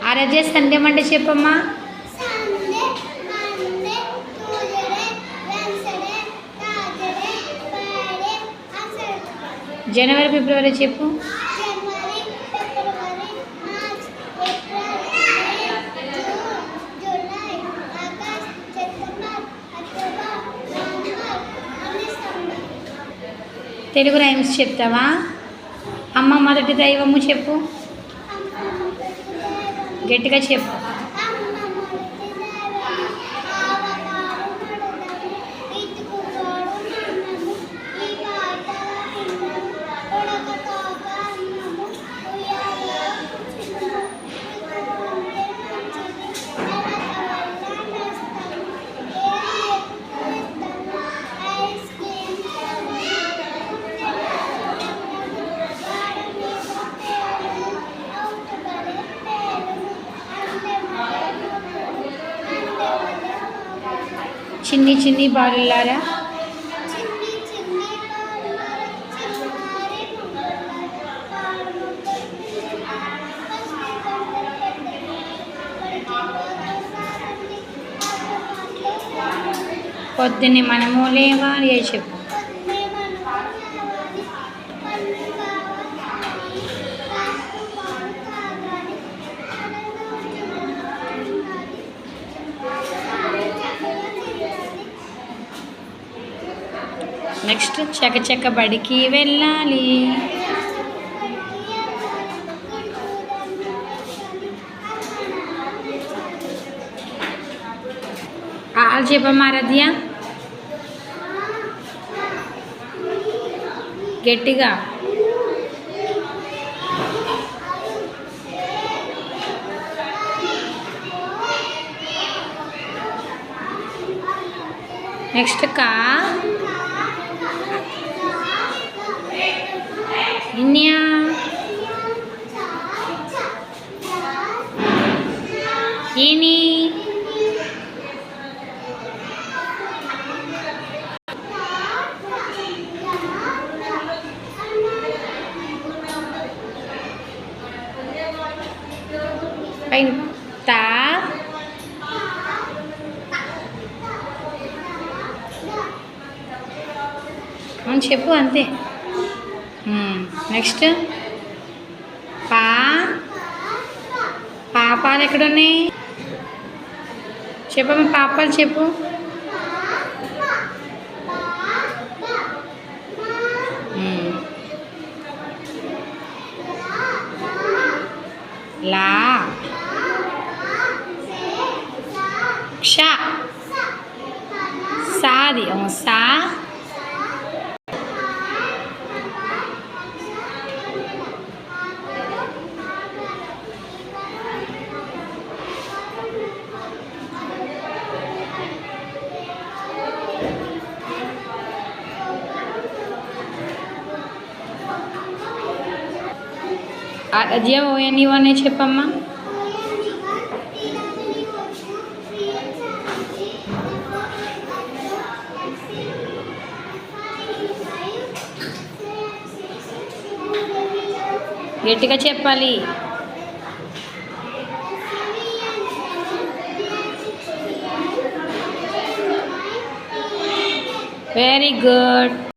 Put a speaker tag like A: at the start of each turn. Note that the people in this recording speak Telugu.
A: ఆరాధ్య సండే మండే చెప్పమ్మా. జనవరి ఫిబ్రవరి చెప్పు. తెలుగు రైమ్స్ చెప్తావా? అమ్మ మొదటి దైవము చెప్పు, గట్టిగా చెప్పు. చిన్ని చిన్ని బాలులారా, పొద్దున్నే మనము లేవాలి చెప్పు. నెక్స్ట్ చకచక బడికి వెళ్ళాలి. చెప్పమ్మా ఆరాధ్య, గట్టిగా. నెక్స్ట్ కా ఇన్యా, ఈని, తా, అని చెప్పు అంతే. నెక్స్ట్ పాపాలు ఎక్కడున్నాయి చెప్పమ్మా, పాపాలు చెప్పు. లా, క్ష, సాది సా, ఆరాధ్య ఓఎన్ఈవనే చెప్పమ్మా. గట్టిగా చెప్పాలి. Very good.